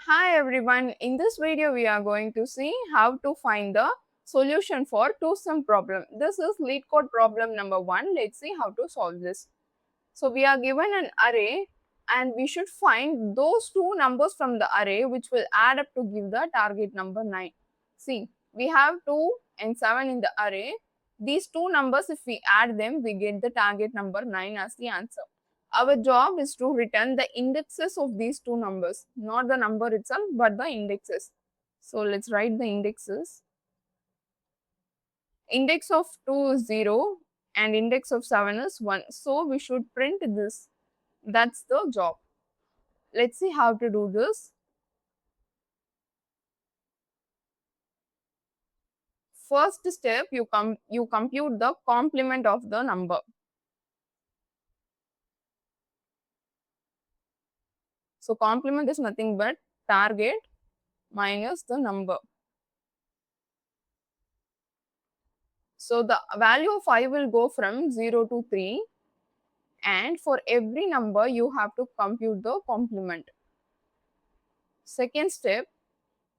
Hi everyone, in this video we are going to see how to find the solution for two-sum problem. This is lead code problem number 1. Let's see how to solve this. So we are given an array and we should find those two numbers from the array which will add up to give the target number 9. See, we have 2 and 7 in the array. These two numbers, if we add them, we get the target number 9 as the answer. Our job is to return the indexes of these two numbers, not the number itself, but the indexes. So let's write the indexes. Index of 2 is 0 and index of 7 is 1. So we should print this. That's the job. Let's see how to do this. First step, you compute the complement of the number. So complement is nothing but target minus the number. So the value of I will go from 0 to 3, and for every number you have to compute the complement. Second step,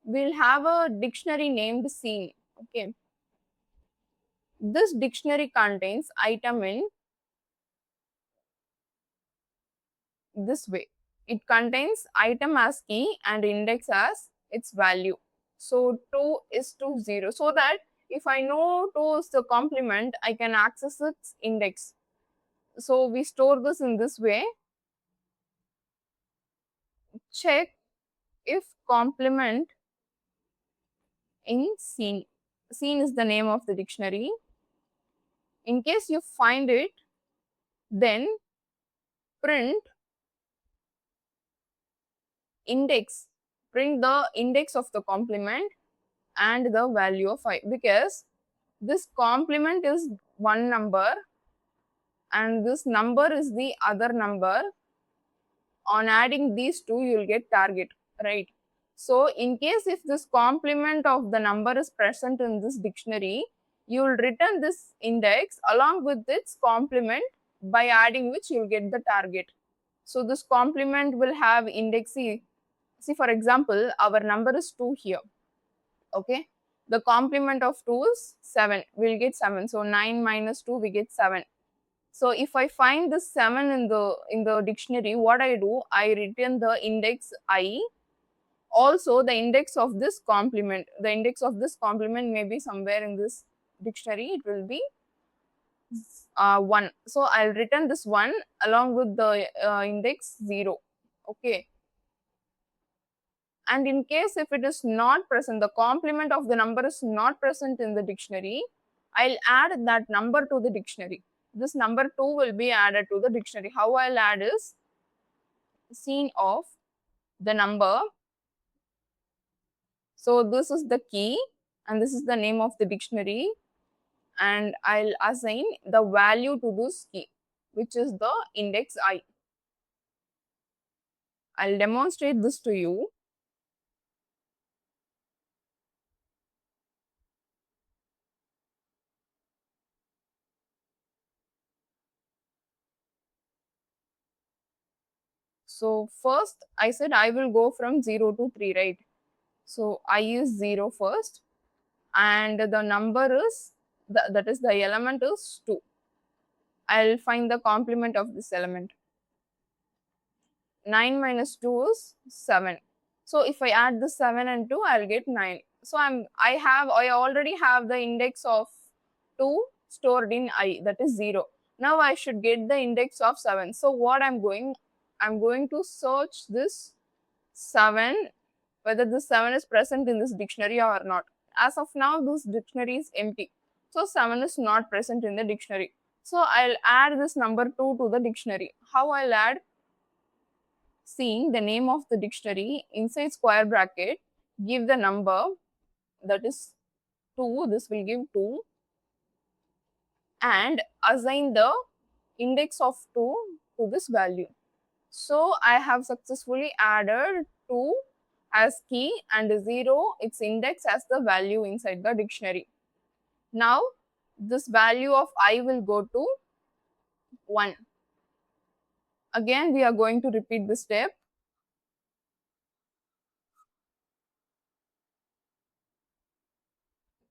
we'll have a dictionary named scene. Okay. This dictionary contains item in this way. It contains item as key and index as its value. So 2 is to 0. So that if I know 2 is the complement, I can access its index. So we store this in this way. Check if complement in scene. Scene is the name of the dictionary. In case you find it, then print index. Print the index of the complement and the value of I, because this complement is one number and this number is the other number. On adding these two, you'll get target, right? So in case if this complement of the number is present in this dictionary, you will return this index along with its complement, by adding which you will get the target. So this complement will have index. See, for example, our number is 2 here. Okay, the complement of 2 is 7. We'll get 7. So 9 minus 2, we get 7. So if I find this 7 in the dictionary, what I do, I return the index I, also the index of this complement. The index of this complement may be somewhere in this dictionary. It will be 1. So I'll return this 1 along with the index 0. Okay. And in case if it is not present, the complement of the number is not present in the dictionary, I'll add that number to the dictionary. This number 2 will be added to the dictionary. How I'll add is scene of the number. So this is the key and this is the name of the dictionary, and I'll assign the value to this key, which is the index I. I'll demonstrate this to you. So first I said I will go from 0 to 3, right? So I is 0 first, and the number is, that is the element is 2. I'll find the complement of this element. 9 minus 2 is 7. So if I add the 7 and 2, I'll get 9. So I already have the index of 2 stored in I, that is 0. Now I should get the index of 7. So what I'm going to search this 7, whether this 7 is present in this dictionary or not. As of now, this dictionary is empty. So 7 is not present in the dictionary. So I'll add this number 2 to the dictionary. How I'll add? Seeing the name of the dictionary, inside square bracket, give the number, that is 2, this will give 2, and assign the index of 2 to this value. So I have successfully added 2 as key and 0 its index as the value inside the dictionary. Now this value of I will go to 1. Again we are going to repeat this step.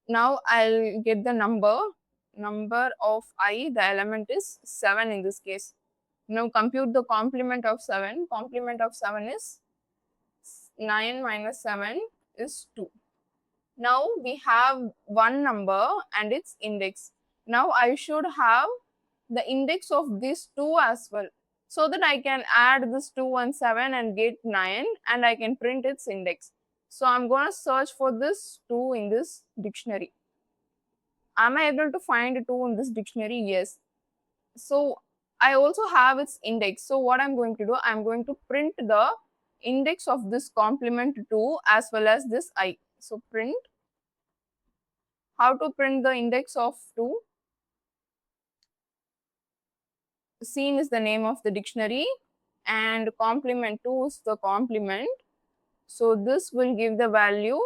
Now I'll get the number of I, the element is 7 in this case. Now compute the complement of 7. Complement of 7 is 9 minus 7 is 2. Now we have one number and its index. Now I should have the index of these two as well, so that I can add this 2 and 7 and get 9, and I can print its index. So I'm going to search for this 2 in this dictionary. Am I able to find 2 in this dictionary? Yes. So I also have its index. So what I'm going to do, I'm going to print the index of this complement 2 as well as this I. So print, how to print the index of 2? Scene is the name of the dictionary and complement 2 is the complement. So this will give the value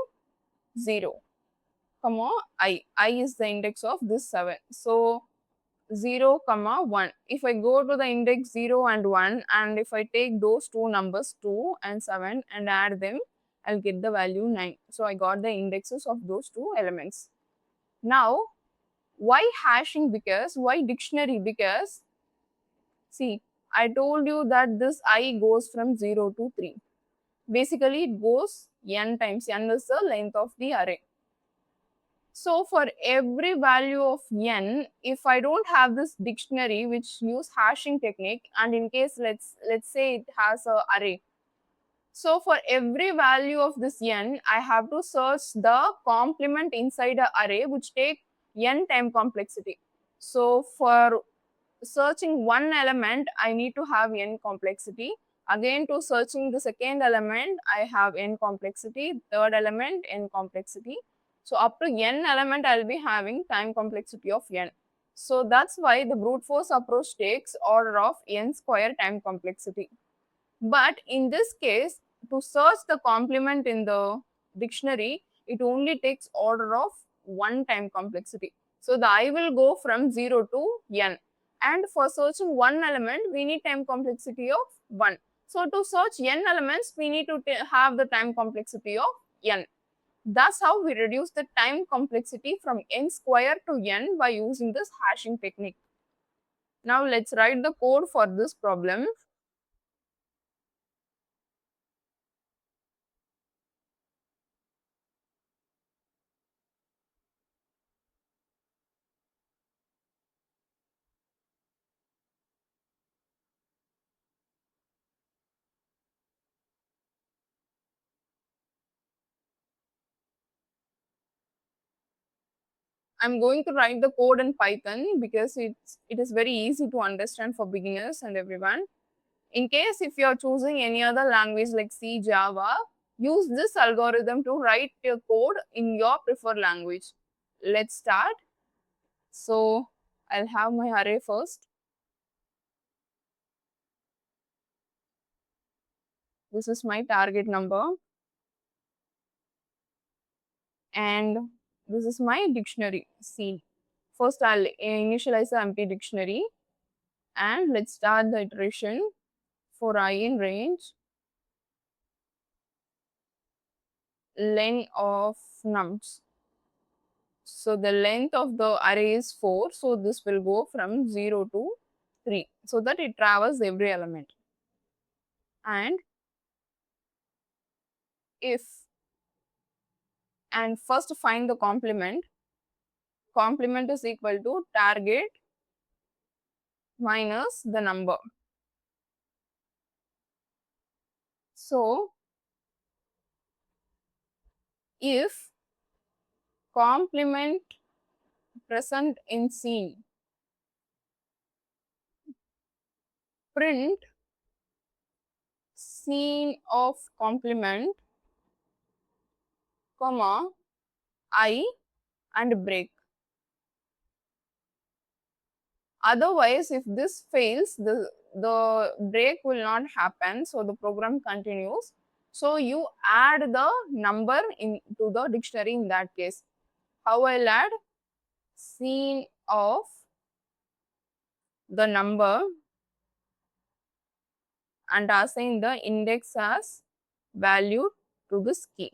0, comma I. I is the index of this 7. So 0, comma 1. If I go to the index 0 and 1, and if I take those two numbers 2 and 7 and add them, I'll get the value 9. So I got the indexes of those two elements. Now, why hashing? Because why dictionary? Because see, I told you that this I goes from 0 to 3. Basically, it goes n times. N is the length of the array. So for every value of n, if I don't have this dictionary which use hashing technique, and in case let's say it has a array. So for every value of this n, I have to search the complement inside a array which take n time complexity. So for searching one element, I need to have n complexity. Again, to searching the second element, I have n complexity. Third element, n complexity. So up to n element, I'll be having time complexity of n. So that's why the brute force approach takes order of n square time complexity. But in this case, to search the complement in the dictionary, it only takes order of one time complexity. So the I will go from 0 to n. And for searching one element, we need time complexity of 1. So to search n elements, we need to have the time complexity of n. That's how we reduce the time complexity from n square to n by using this hashing technique. Now let's write the code for this problem. I'm going to write the code in Python because it is very easy to understand for beginners and everyone. In case if you are choosing any other language like C, Java, use this algorithm to write your code in your preferred language. Let's start. So I'll have my array first. This is my target number, and this is my dictionary C. First, I'll initialize the empty dictionary, and let's start the iteration for I in range len of nums. So the length of the array is 4. So this will go from 0 to 3 so that it travels every element. And if, and first find the complement. Complement is equal to target minus the number. So if complement present in scene, print scene of complement, comma I, and break. Otherwise, if this fails, the break will not happen, so the program continues. So you add the number into the dictionary in that case. How I'll add? Scene of the number and assign the index as value to this key.